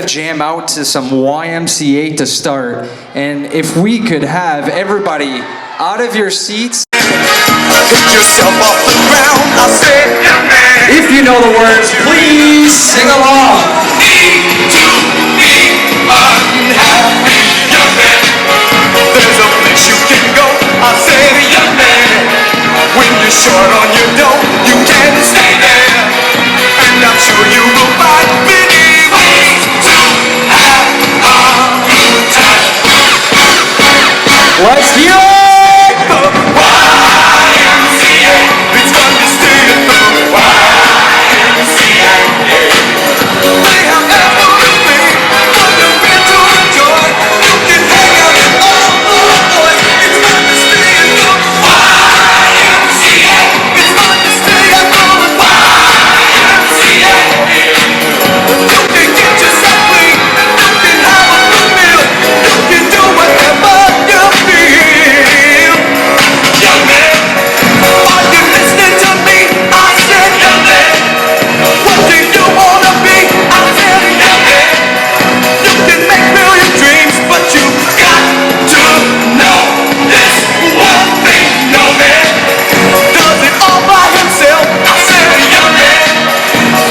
jam out to some YMCA to start. And if we could have everybody out of your seats. Pick yourself off the ground, I said, young man. If you know the words, please sing along. Need to be unhappy, young man. There's a place you can go, I said, young man. When you're short on your dough, you can stay there. And I'm sure you will find many ways to have a good time. Let's hear it! It's fun to stay at the YMCA. They have everything for the men to enjoy. You can hang out with all the boys. It's fun to stay at the YMCA. It's fun to stay at the YMCA. You can get yourself clean. You can have a good meal. You can do whatever you feel. Young man, are you listening to me? I said, young man. What do you wanna be? I said, young man. You can make million dreams, but you got to know this one thing. No man does it all by himself. I said, young man.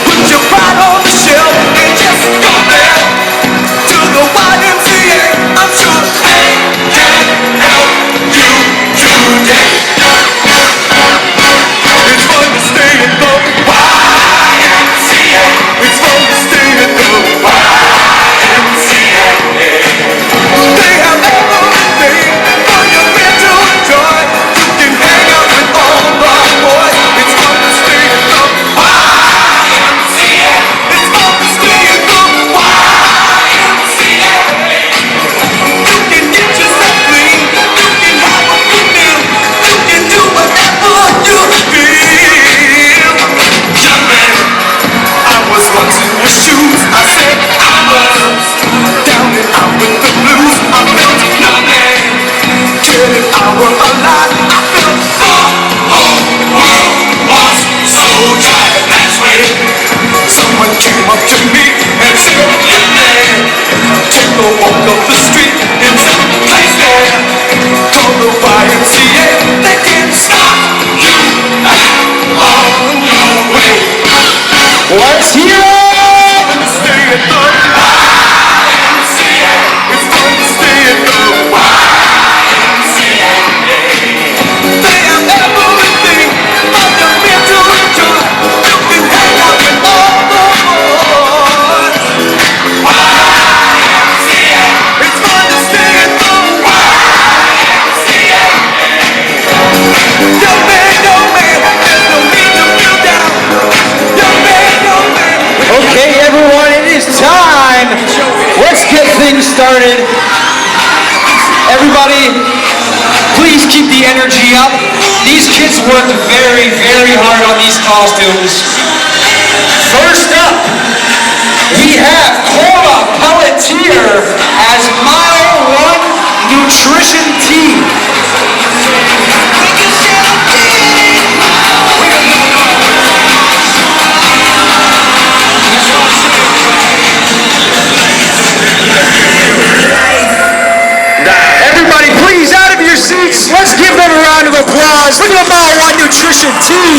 Put your pride on the shelf and just go there to the YMCA. I'm sure they can help you today. It's fun to stay at the YMCA. It's fun to stay at the YMCA. They have everything for your men to enjoy. You can hang out with all the boys. It's fun to stay at the YMCA. It's fun to stay at the YMCA. You can get yourself clean. You can have a good meal. You can do whatever you feel. Young man, I was once in your shoes. I said I was down and out with the blues. I felt no man. Cared if I were alive. I felt the whole world was so tired. That's when someone came up to me and said, young man, take a walk up the street in some place there. Call the YMCA. They can stop you on your way. Let's hear it! Stay at the YMCA. It's fun to stay at the YMCA. They have everything for the men to enjoy. You can hang out with all the boys. YMCA. It's fun to stay at the YMCA. Young man, there's no need to feel down. Young man. Okay, everyone, it is time. Let's get things started. Everybody, please keep the energy up. These kids worked very, very hard on these costumes. First up, we have Cora Pelletier as Mile 1 Nutrition Team. Everybody, please, out of your seats. Let's give them a round of applause. Look at the Mile 1 Nutrition Team.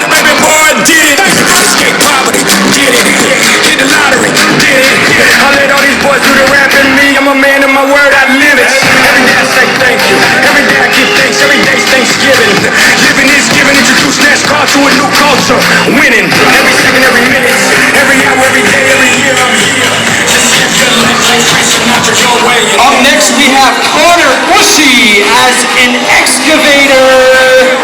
Baby boy did it. Escape poverty, did it. Hit the lottery, did it. I let all these boys do the rap and me. I'm a man of my word, I live it. Every day I say thank you. Every day I give thanks. Every day's Thanksgiving. Living is giving. Introduce NASCAR to a new culture. Winning every second, every minute, every hour, every day, every year. I'm here. Just live your life like Frank Sinatra your way. Up next, we have Connor Bushy as an excavator.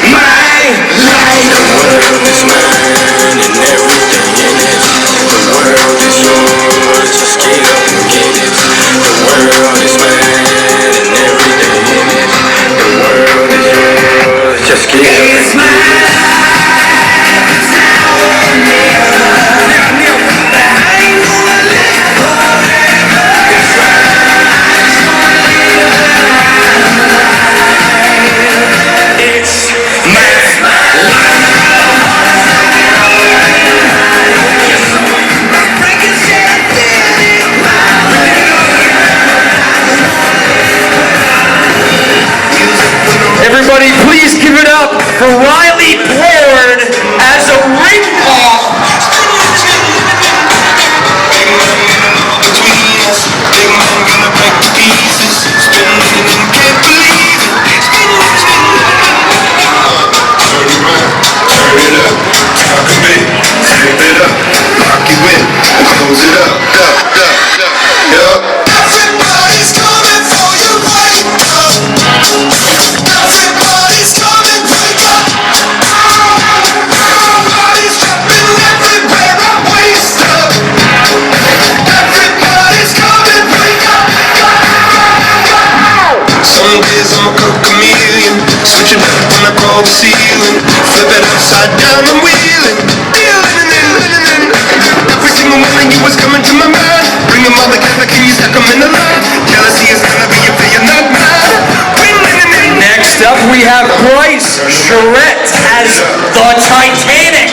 My life, the world is mine and everything in it. for Riley Blord as a ring pop. Between us, big man gonna break the pieces. Spinning and can't believe it. Turn it around, turn it up, talk a bit, flip it up, lock you in, close it up, yup. Everybody's coming for you, wake up. Everybody's coming, wake up. Everybody's jumping everywhere, I waste up. Everybody's coming, wake up. Some days I'm a cook chameleon, switch it up when I crawl the ceiling, flip it upside down and wheeling, dealing and every single one of you was coming to my mind. Bring them all together, can you stack them in a line? Jealousy is gonna be if you're not mine. Next up, we have Bryce Charette as the Titanic.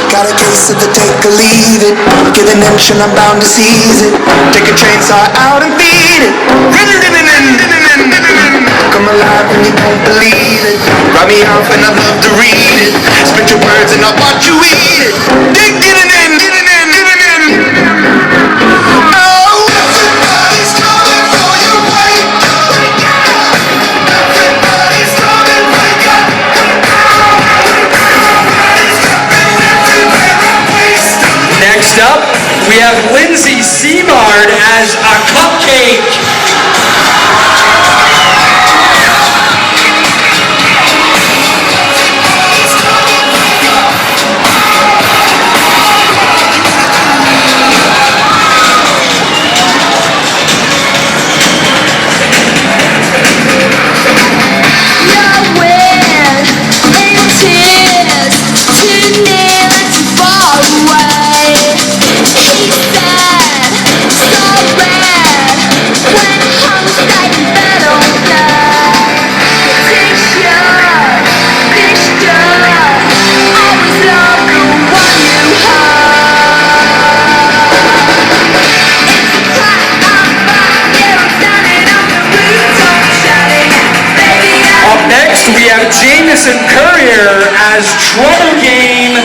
Got a case of the take or leave it. Give an inch and I'm bound to seize it. Take a chainsaw out and feed it. Come alive when you don't believe it. Write me off and I love to read it. Spit your words and I'll watch you eat it. Dig it in. Oh, everybody's coming for you, wake up. Everybody's coming, wake up. Next up, we have Lindsay Seamard as a cupcake. We have Jameson Courier as Trouble Game.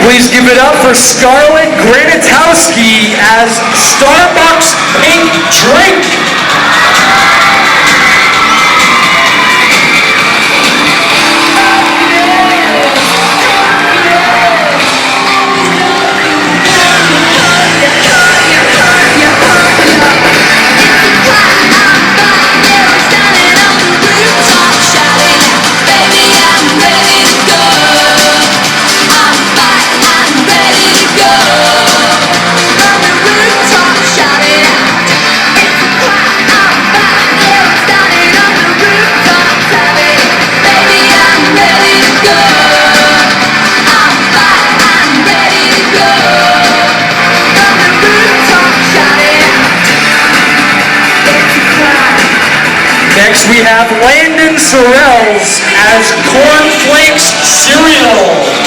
Please give it up for Scarlett Granatowski as Starbucks Pink Drink. Next we have Landon Sorrells as Cornflakes Cereal.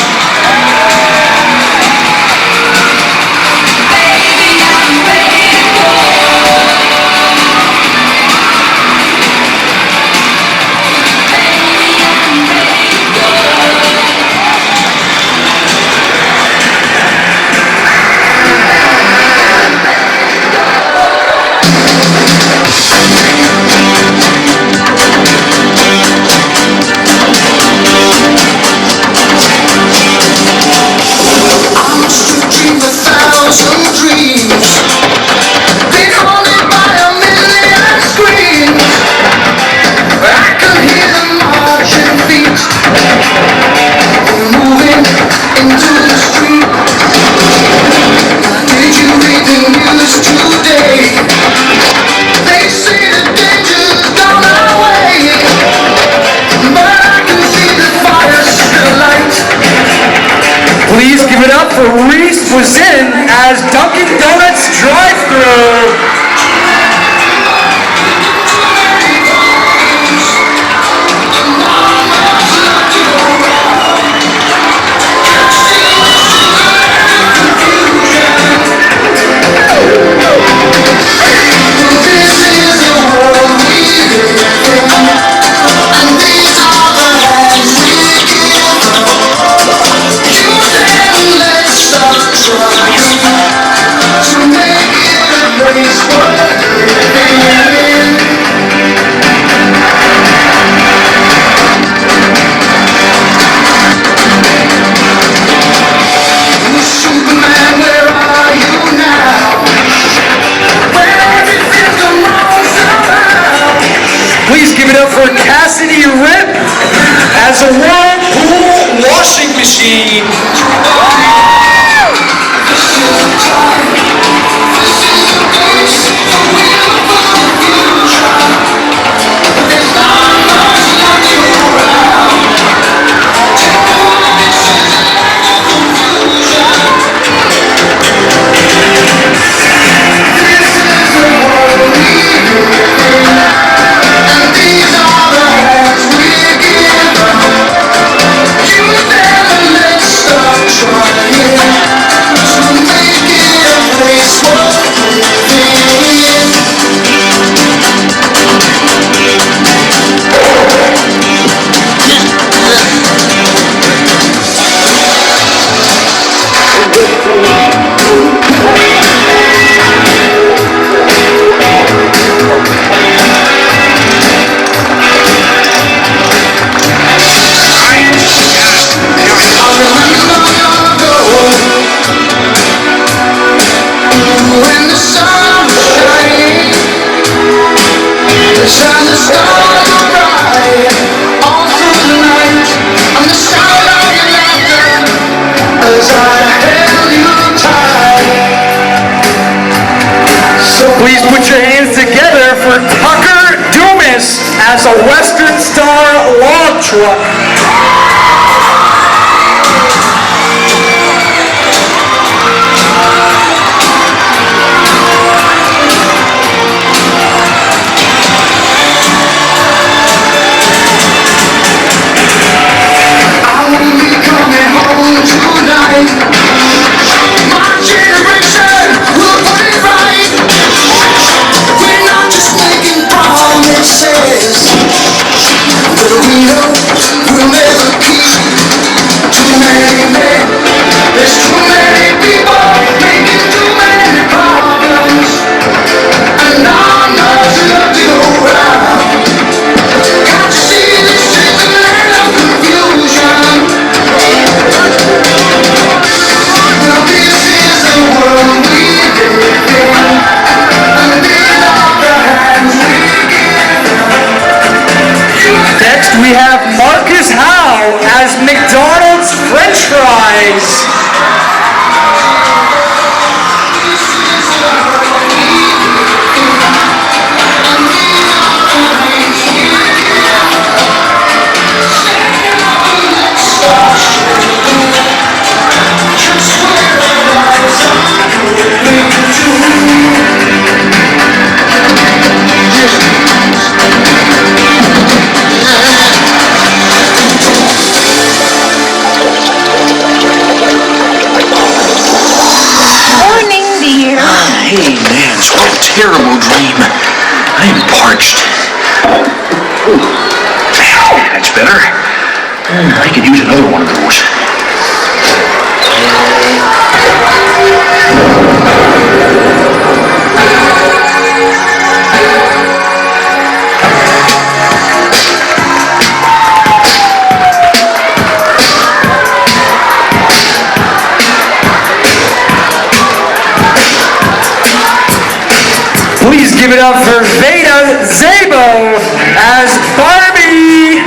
Please give it up for Reese Wazin as Dunkin' Donuts drive-thru. Please give it up for Cassidy Rip as a Whirlpool washing machine. Please put your hands together for Tucker Dumas as a Western Star log truck. But we know terrible dream. I am parched. That's better. I could use another one of those. Please give it up for Veda Zabo as Barbie.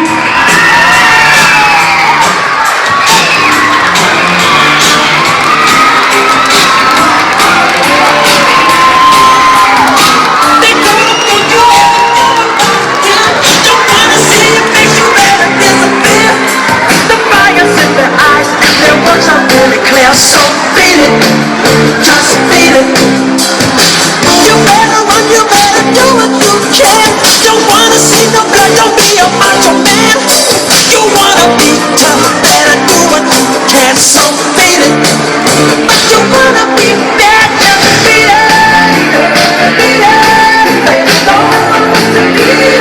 So beat it, just beat it. You better run, you better do what you can. Don't wanna see no blood, don't be a macho man. You wanna be tough, better do what you can. So beat it, but you wanna be bad, just beat it. Beat it, don't want to beat it.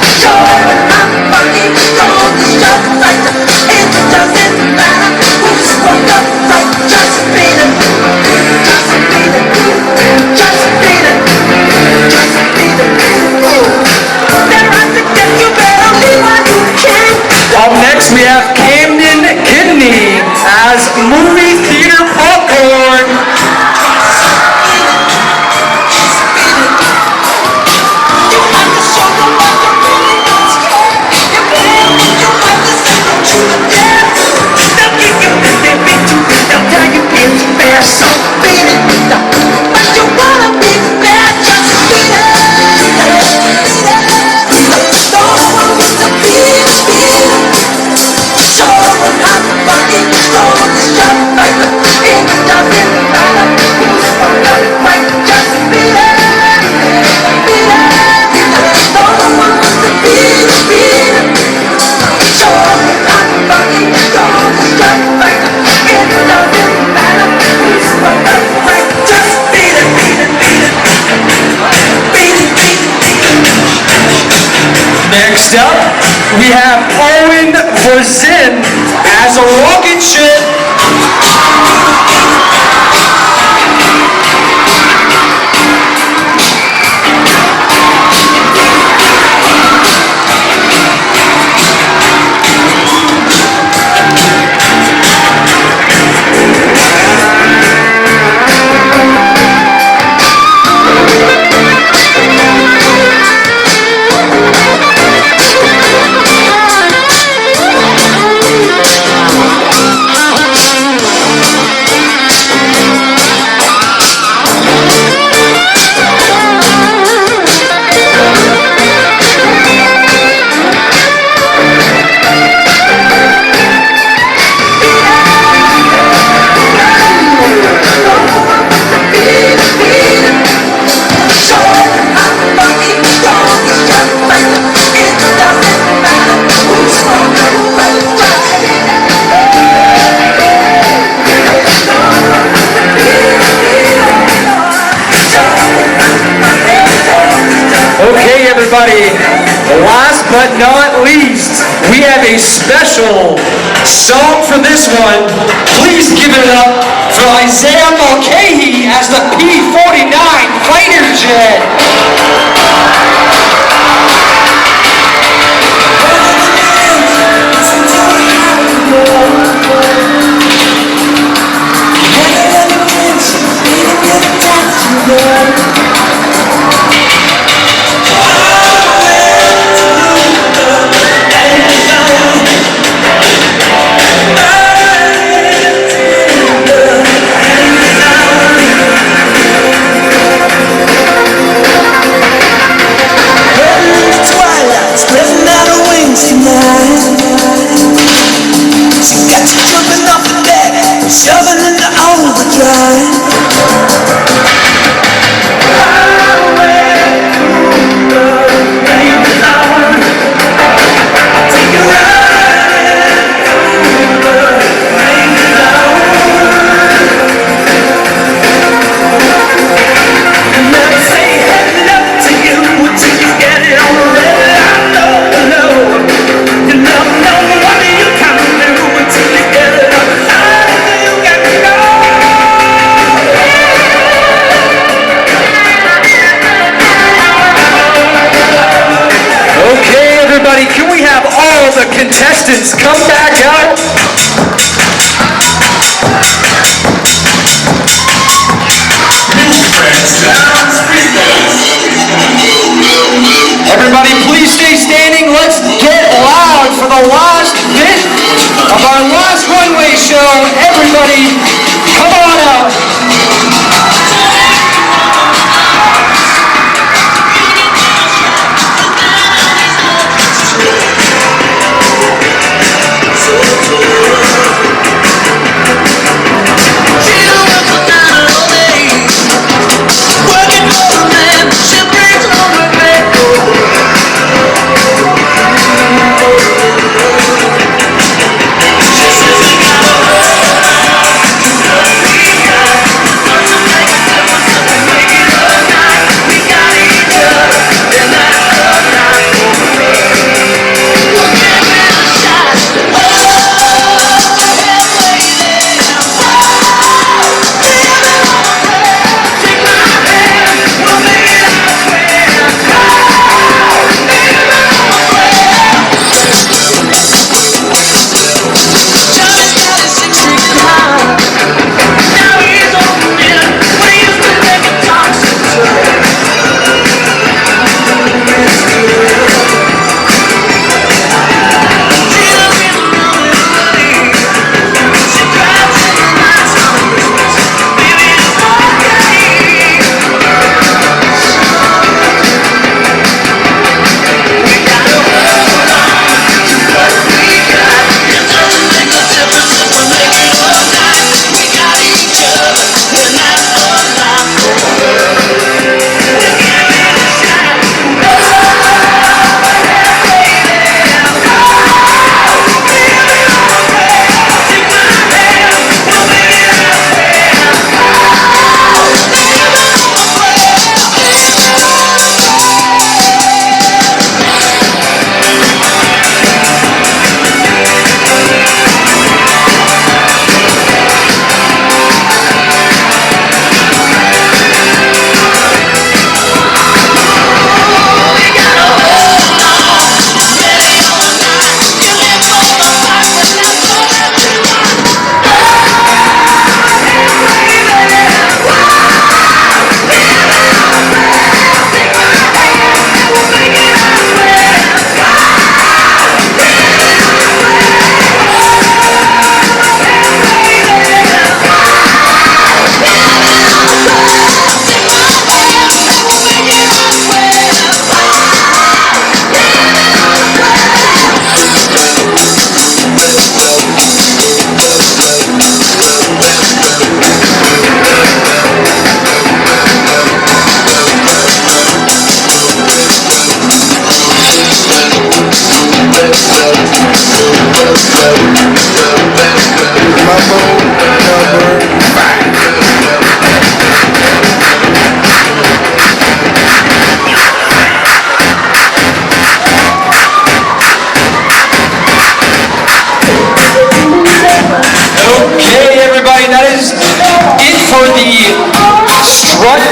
Show it, I'm fucking strong, just like the it doesn't matter who's fucked up, like just beat it. Just beat it. Just beat it. Just beat it. Then I suggest you better leave while you can. Up next we have Camden Kidney as movie theater popcorn. You have to show them what you really don't care. You can, you have to say what you dare. They'll give you this, they beat you, they'll tell you it's fair. So beat it. But you wanna be bad, just beat it. Don't want to beat it. Show them how to fucking strong, just like the it doesn't matter who's fucked up, like just beat it. Beat it. Don't want to beat it. Show them how to fucking strong, just like the it doesn't matter who's fucked up, like just beat it. Beat it. Beat it. Beat it. Next up we have Owen Vorzin as a rocket ship. Okay, everybody, last but not least, we have a special song for this one. Please give it up for Isaiah Mulcahy as the P-49 fighter jet. Shoving in the overdrive. contestants, come back out. Everybody, please stay standing. Let's get loud for the last bit of our last runway show. Everybody, come on out.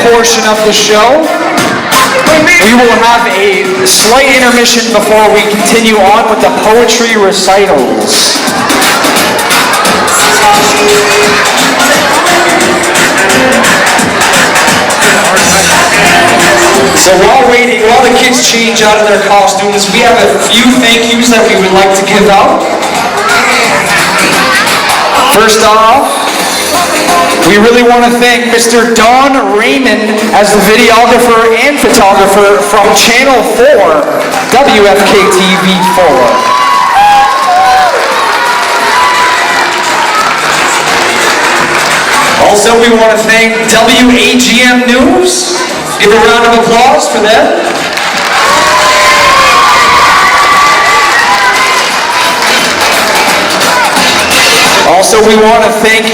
Portion of the show. We will have a slight intermission before we continue on with the poetry recitals. So while the kids change out of their costumes, we have a few thank yous that we would like to give out. First off, we really want to thank Mr. Don Raymond as the videographer and photographer from Channel 4, WFK-TV 4. Also, we want to thank WAGM News. Give a round of applause for them. Also, we want to thank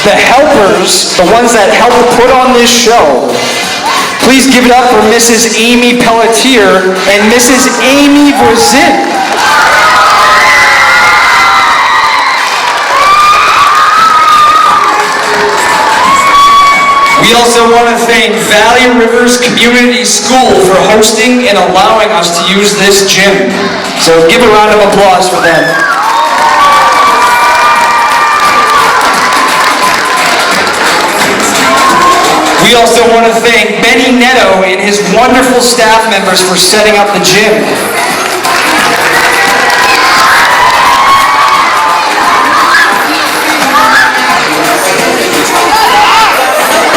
the helpers, the ones that help put on this show. Please give it up for Mrs. Amy Pelletier and Mrs. Amy Verzin. We also want to thank Valley Rivers Community School for hosting and allowing us to use this gym. So give a round of applause for them. We also want to thank Benny Netto and his wonderful staff members for setting up the gym.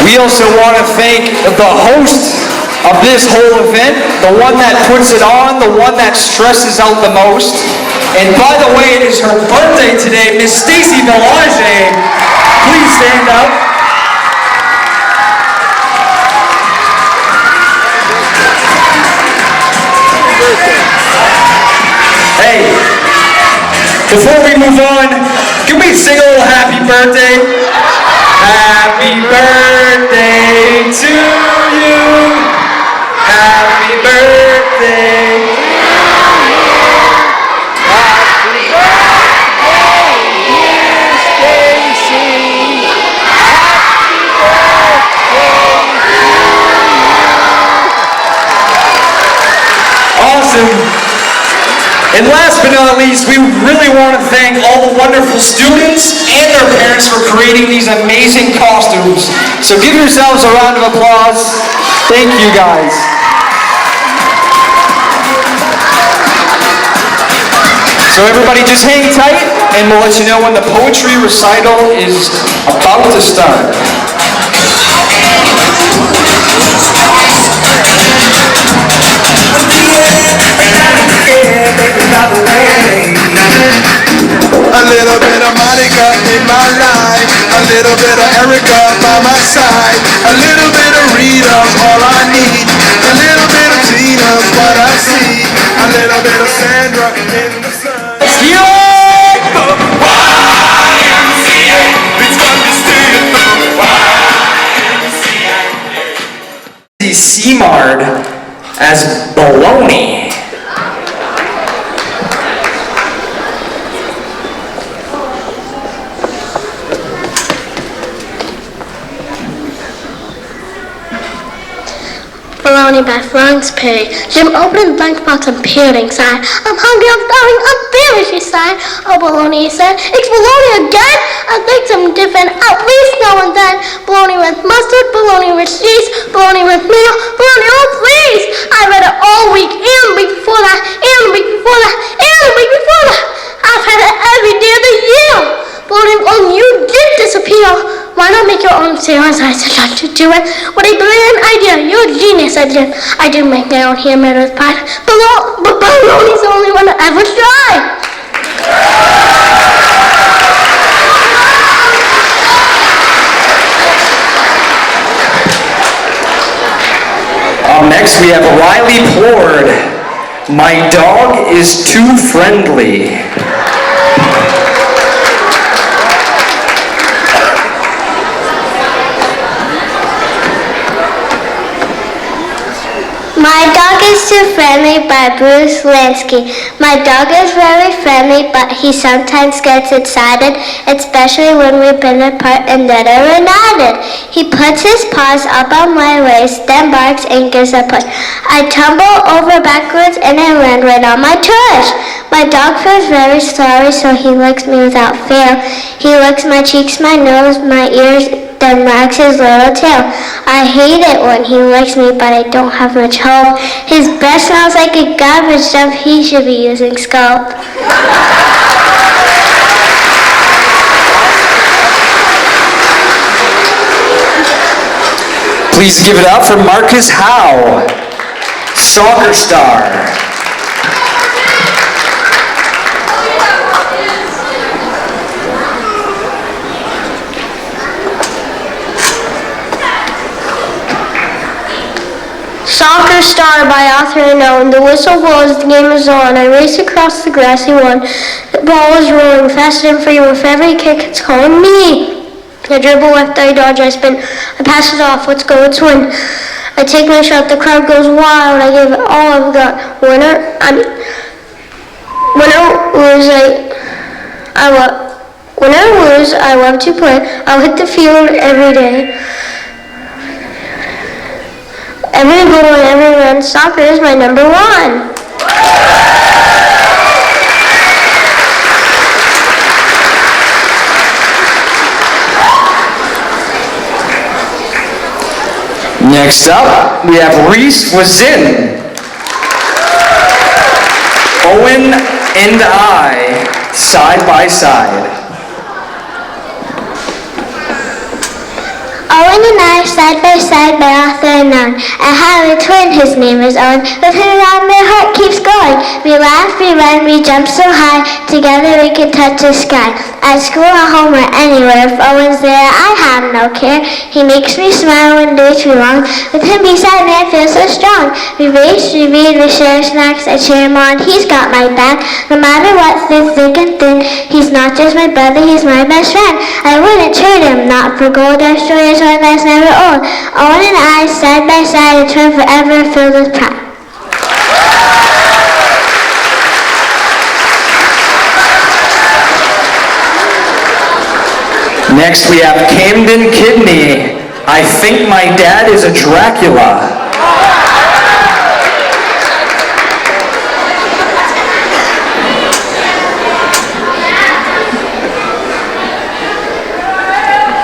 We also want to thank the host of this whole event, the one that puts it on, the one that stresses out the most. And by the way, it is her birthday today, Miss Stacy Belanger. Please stand up. Hey, before we move on, can we sing a little happy birthday? Happy birthday to you. Happy birthday. Happy birthday, dear Stacy. Awesome. And last but not least, we really want to thank all the wonderful students and their parents for creating these amazing costumes. So give yourselves a round of applause. Thank you guys. So everybody just hang tight and we'll let you know when the poetry recital is about to start. A little bit of Monica in my life, a little bit of Erica by my side, a little bit of Rita's all I need, a little bit of Tina's what I see, a little bit of Sandra in the sun. It's fun to see it. CMARD as baloney. Baloney by Florence Perry. Jim opened the lunchbox and peered inside. I'm hungry, I'm starving, I'm famished, she sighed. Oh, baloney, he said. It's baloney again? I think something different, at least now and then. Baloney with mustard, baloney with cheese, baloney with mayo, baloney, oh please! I read it all week, and the week before that, and the week before that, and the week before that. I've had it every day of the year. Baloney, oh, you did disappear. Why not make your own series? I said not to do it. What a brilliant idea. You're a genius, I did. I do make my own hamburger with pie. But baloney's the only one to ever try. Next we have Riley Plord. My dog is too friendly. My dog is too friendly by Bruce Lansky. My dog is very friendly, but he sometimes gets excited, especially when we've been apart and then reunited. He puts his paws up on my waist, then barks and gives a push. I tumble over backwards and I land right on my tush. My dog feels very sorry, so he licks me without fail. He licks my cheeks, my nose, my ears, then wags his little tail. I hate it when he licks me, but I don't have much hope. His breath smells like a garbage dump. He should be using Scope. Please give it up for Marcus Howe, soccer star. Soccer star by author unknown. The whistle blows, the game is on. I race across the grassy lawn. The ball is rolling fast and free. With every kick, it's calling me. I dribble left, I dodge, I spin. I pass it off. Let's go, let's win. I take my shot. The crowd goes wild. I give it all I've got. Win or lose, I love to play. I'll hit the field every day. Every goal and every run, soccer is my number one. Next up, we have Reese Wazin. Owen and I, side by side. Owen and I, side by side by author unknown. I have a twin, his name is Owen. With him around, my heart keeps going. We laugh, we run, we jump so high. Together we can touch the sky. At school, at home, or anywhere, if Owen's there, I have no care. He makes me smile when days feel long. With him beside me, I feel so strong. We race, we read, we share snacks. I cheer him on, he's got my back. No matter what, through thick and thin, he's not just my brother, he's my best friend. I wouldn't trade him, not for gold or stories or that's never old. Owen and I, side by side, eternal forever, filled with pride. Next we have Camden Kidney. I think my dad is a Dracula.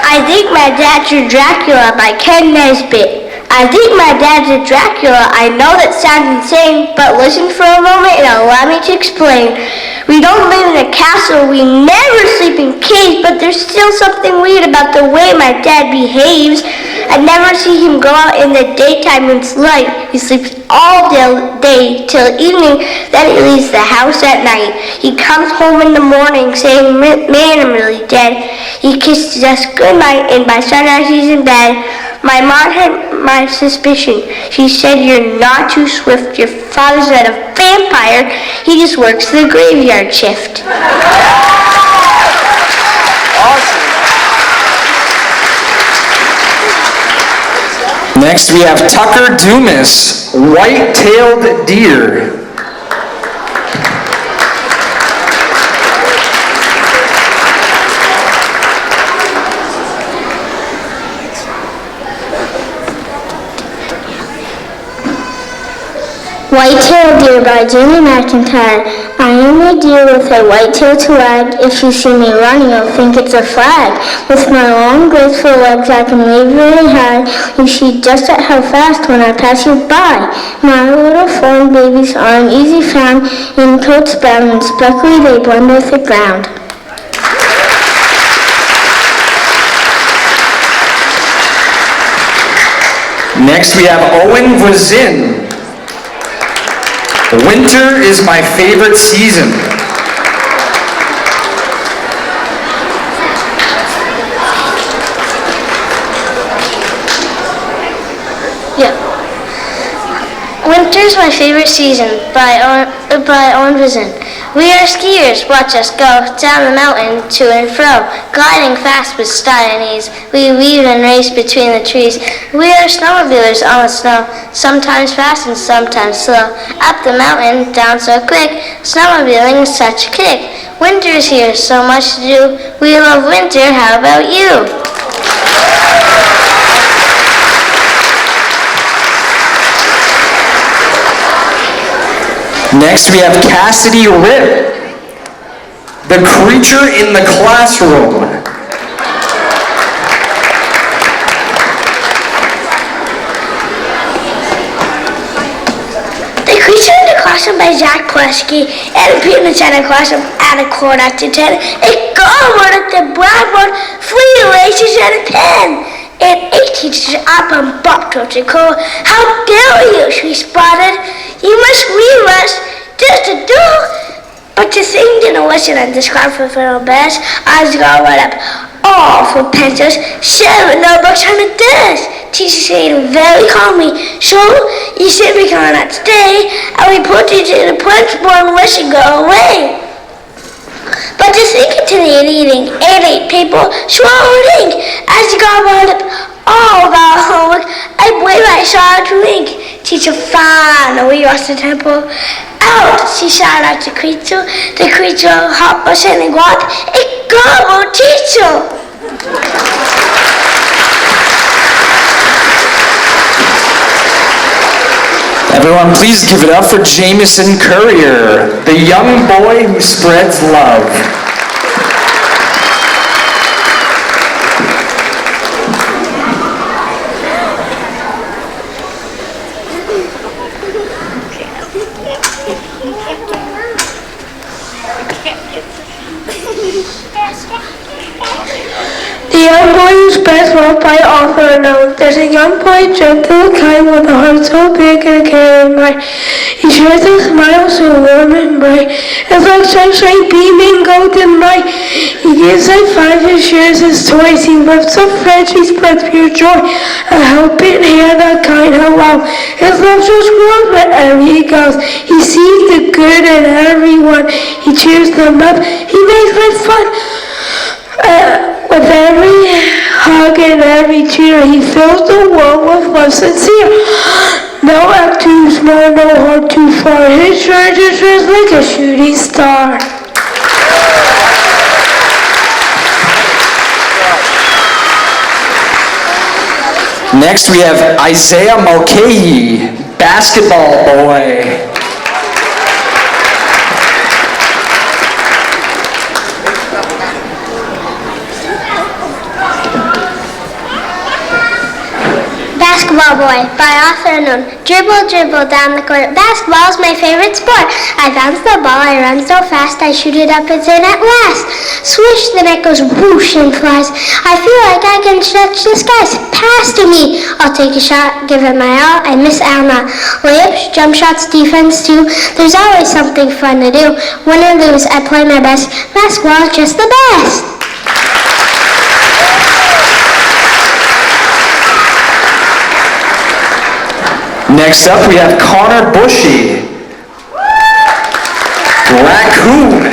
I think my dad's a Dracula by Ken Nesbitt. I think my dad's a Dracula. I know that sounds insane, but listen for a moment and allow me to explain. We don't live in a castle, we never sleep in caves, but there's still something weird about the way my dad behaves. I never see him go out in the daytime when it's light. He sleeps all day till evening, then he leaves the house at night. He comes home in the morning saying, "Man, I'm really dead." He kisses us goodnight, and by sunrise he's in bed. My mom had my suspicion. She said, "You're not too swift. Your father's not a vampire. He just works the graveyard shift." Awesome. Next we have Tucker Dumas, White-Tailed Deer. White-Tailed Deer by Jamie McIntyre. I am a deer with a white tail to wag. If you see me running, you'll think it's a flag. With my long, graceful legs, I can wave really high. You see just at how fast when I pass you by. My little fawn babies are an easy found. In coats brown and speckly, they blend with the ground. Next we have Owen Vazin. Winter is my favorite season. Yeah. Winter's my favorite season by Owen Vazin. We are skiers, watch us go down the mountain to and fro, gliding fast with style and ease. We weave and race between the trees. We are snowmobilers on the snow, sometimes fast and sometimes slow. Up the mountain, down so quick, snowmobiling is such a kick. Winter's here, so much to do. We love winter, how about you? Next we have Cassidy Rip, the creature in the classroom. The Creature in the Classroom by Zach Plesky and appeared in the Center Classroom at a quarter after 10. It gobbled at the blackboard, 3 erasers and a pen. And 8 teachers up on Bob Torture Cole. How dare you, she spotted. You must leave us just to do. But the thing didn't listen and described for little best. Eyes got right up. All for pencils, 7 notebooks on the desk. Teacher said very calmly, "So, you said we cannot stay, and we put you to the principal and let you go away." But just thinking to the eating, 8 people swallowed ink as you got wound up all of our homework. I believe I saw a drink. Teacher finally lost the temple. Out, she shouted at the creature. The creature hopped us in and got a gobbled teacher. Everyone, please give it up for Jameson Courier, the young boy who spreads love. The Young Boy Who's Best Loved by Author Unknown. There's a young boy, gentle and kind, with a heart so big and a caring mind. He shares a smile so warm and bright. It's like sunshine beaming golden light. He gives high five and shares his toys. He lifts up friends, he spreads pure joy. A helping hand, a kind hello. His love just grows wherever he goes. He sees the good in everyone. He cheers them up. He makes life fun. With every hug and every cheer, he fills the world with love sincere. No act too small, no heart too far. His treasure shines like a shooting star. Next we have Isaiah Mulcahy, Basketball Boy. Basketball Boy by Author Unknown. Dribble, dribble down the court. Basketball is my favorite sport. I bounce the ball, I run so fast, I shoot it up, it's in at last. Swish, then it goes whoosh and flies. I feel like I can stretch the skies. Pass to me. I'll take a shot, give it my all, I miss out not. Layups, jump shots, defense too. There's always something fun to do. Win or lose, I play my best. Basketball is just the best. Next up, we have Connor Bushy, Raccoon.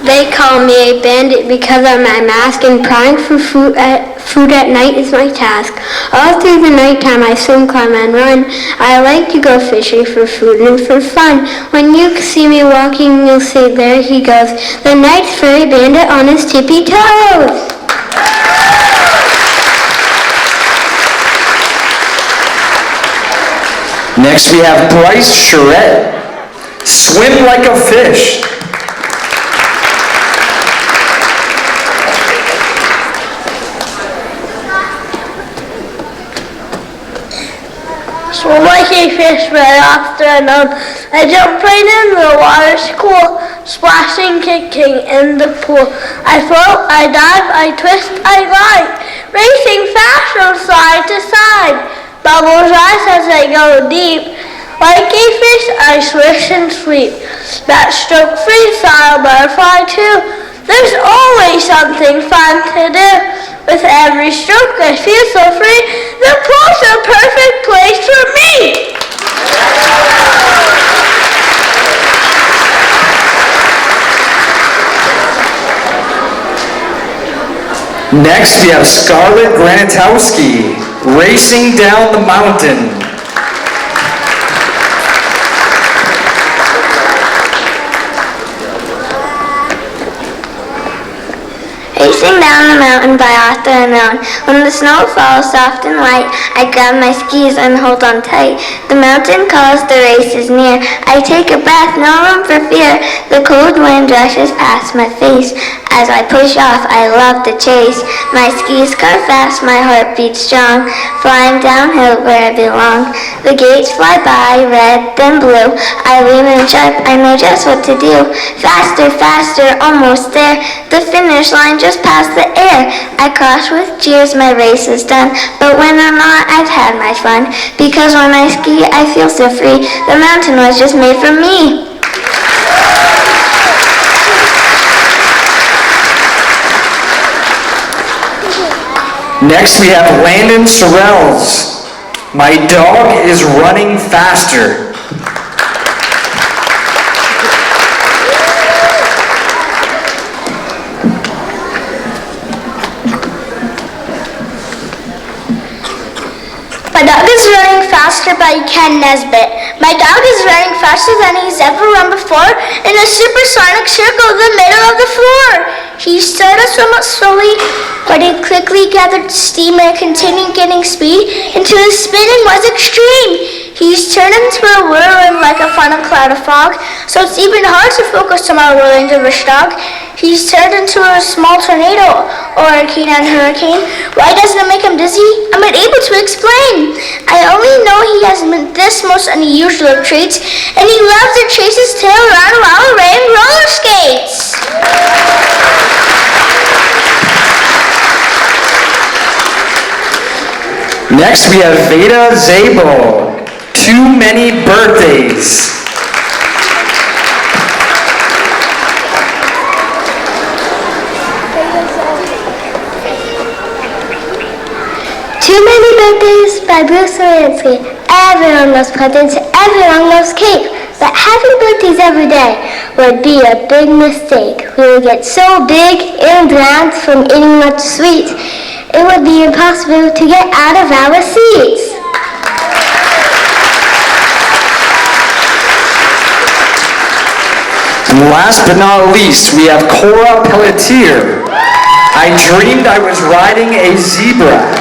They call me a bandit because of my mask, and prying for food at night is my task. All through the nighttime I swim, climb, and run. I like to go fishing for food and for fun. When you see me walking, you'll say, there he goes, the night furry bandit on his tippy toes. Next we have Bryce Charette, Swim Like a Fish. Swim like a fish right off the unknown. I jump right in the water's cool, splashing, kicking in the pool. I float, I dive, I twist, I glide, racing fast from side to side. Bubbles rise as I go deep. Like a fish, I swish and sweep. Backstroke, freestyle, butterfly too. There's always something fun to do. With every stroke I feel so free. The pool's a perfect place for me. Next we have Scarlett Granatowski, Racing Down the Mountain. Racing down the mountain by Author Unknown. When the snow falls soft and light, I grab my skis and hold on tight. The mountain calls, the race is near. I take a breath, no room for fear. The cold wind rushes past my face. As I push off, I love the chase. My skis car fast, my heart beats strong. Flying downhill where I belong. The gates fly by, red then blue. I lean in sharp, I know just what to do. Faster, faster, almost there. The finish line just past the air. I cross with cheers, my race is done. But when I'm not, I've had my fun. Because when I ski, I feel so free. The mountain was just made for me. Next we have Landon Sorrells, My Dog is Running Faster. My Dog is Running Faster by Ken Nesbitt. My dog is running faster than he's ever run before in a supersonic circle in the middle of the floor. He started somewhat slowly, but he quickly gathered steam and continued getting speed until his spinning was extreme. He's turned into a whirlwind like a funnel cloud of fog, so it's even hard to focus on my whirling dervish dog. He's turned into a small tornado or a K9 hurricane. Why doesn't it make him dizzy? I'm unable to explain. I only know he has this most unusual of traits, and he loves to chase his tail around while riding roller skates. Next, we have Veda Zabel. Too many birthdays. Too Many Birthdays by Bruce Lansky. Everyone loves presents, everyone loves cake, but having birthdays every day would be a big mistake. We would get so big and round from eating much sweets, it would be impossible to get out of our seats. And last but not least, we have Cora Pelletier. I dreamed I was riding a zebra.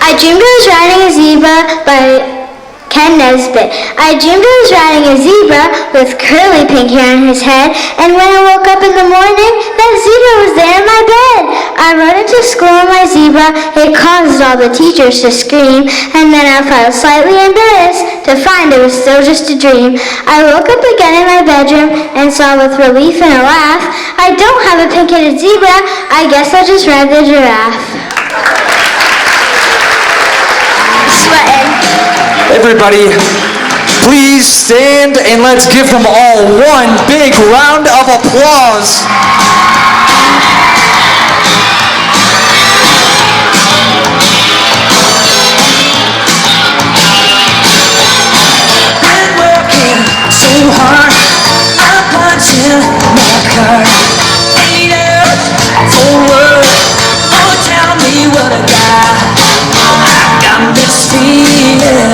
I dreamed I was riding a zebra by Ken Nesbitt. I dreamed I was riding a zebra with curly pink hair on his head, and when I woke up in the morning, that zebra was there in my bed. I rode into school on my zebra. It caused all the teachers to scream, and then I felt slightly embarrassed to find it was still just a dream. I woke up again in my bedroom and saw with relief and a laugh, I don't have a pink-headed zebra. I guess I just ride the giraffe. Sweating. Everybody, please stand and let's give them all one big round of applause. Been working so hard, I'm punching my card. Ain't it forward? Oh, tell me what I got. I got this feeling,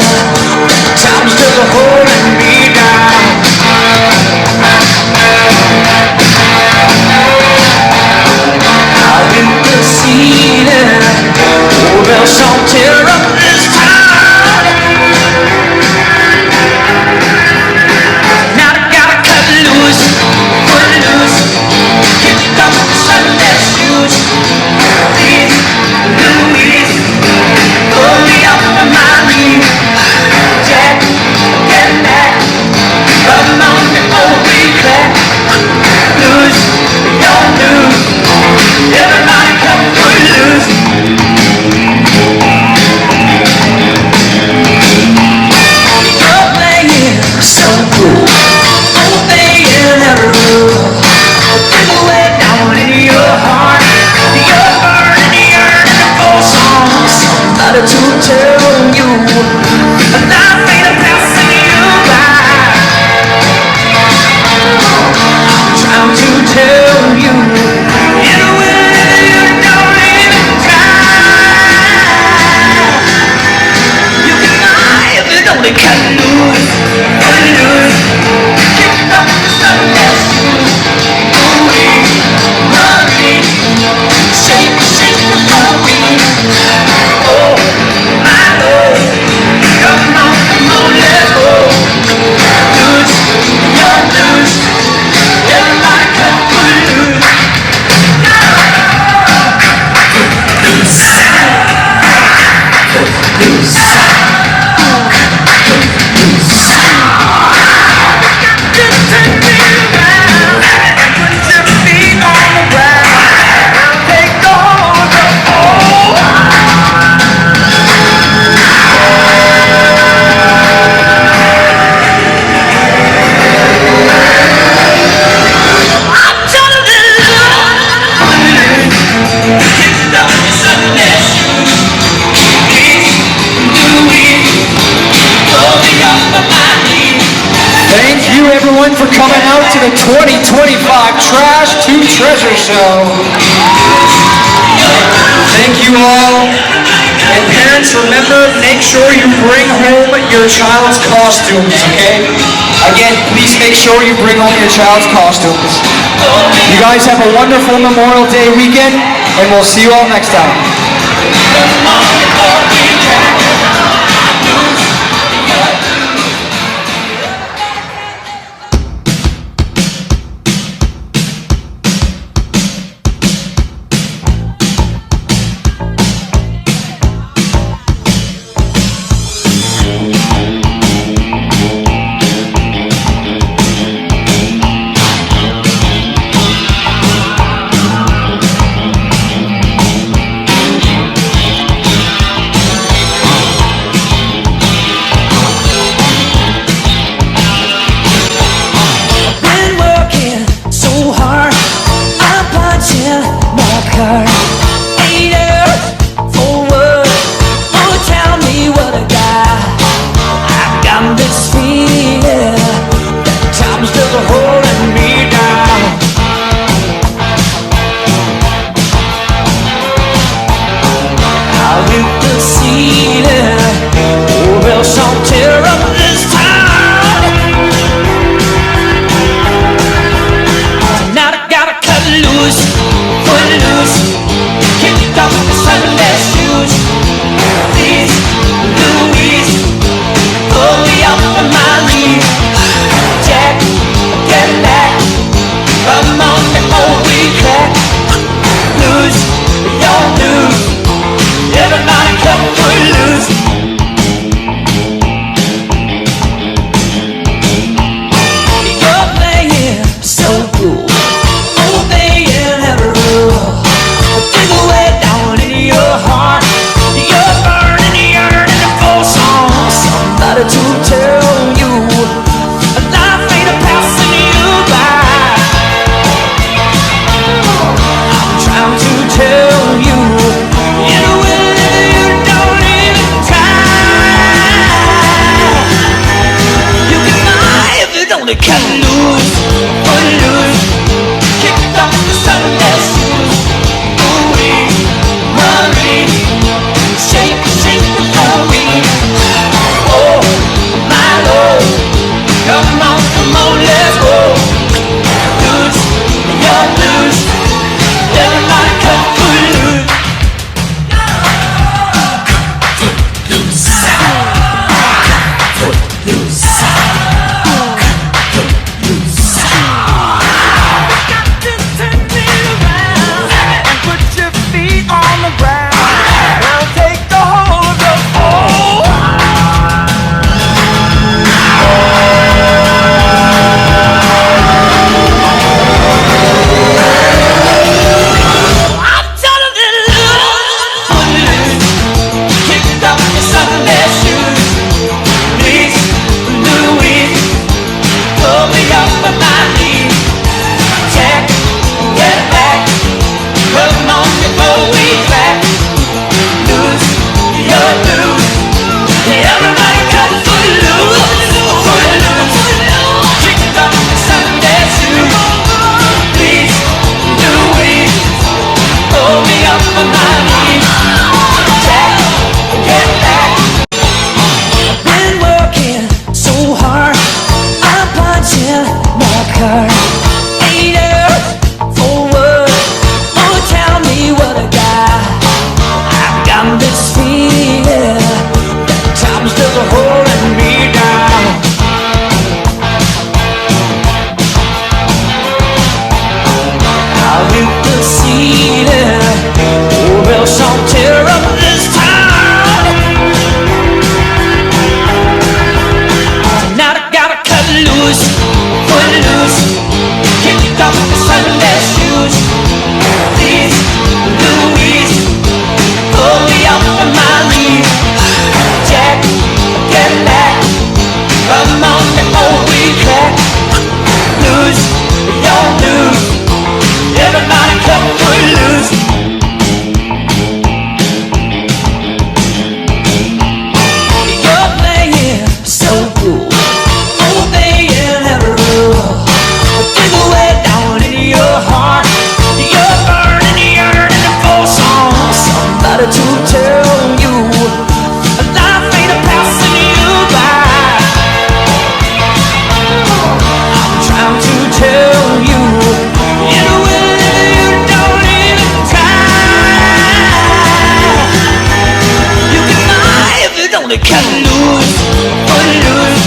time's just holding me down. I've been proceeding, oh, there's some tear up this town. Now I gotta cut loose, kick up Sunday shoes. Louise, pull me up on my knee. Jack, get back, come on before we crack. Lose, don't lose, everybody come for lose. You're playing so cool, obeying every rule. It's way down in your heart, you're burning, yearning for somebody to tell you, and I ain't a passing you by. I'm trying to tell you, in a way you don't even try. You can lie if you only cut loose, kick up the Sunday shoes. Hurry, shake the booty. Oh, my Lord, come on, let's go. Loose, you're loose, everybody come loose. Just turn me around and put your feet on the ground. Take hold of I'm telling you, kick up your Sunday shoes. Louise, pull me up on my knee. Thank you everyone for coming out to the 2025 Trash to Treasure Show. Thank you all. And parents, remember, make sure you bring home your child's costumes, okay? Again, please make sure you bring home your child's costumes. You guys have a wonderful Memorial Day weekend, and we'll see you all next time. Come on, before we crack loose. only cut loose, footloose. Kicked off the Sunday shoes. Ooh-wee, Marie, shake, shake the glory. Oh, my Lord, come on, let's go. Loose, you're loose. Everybody cut footloose. Cut loose, footloose.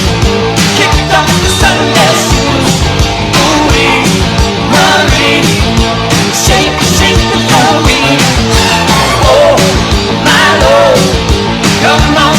Kicked off the Sunday shoes. Ooh-wee, Marie, shake, shake the glory. Oh, my Lord, come on,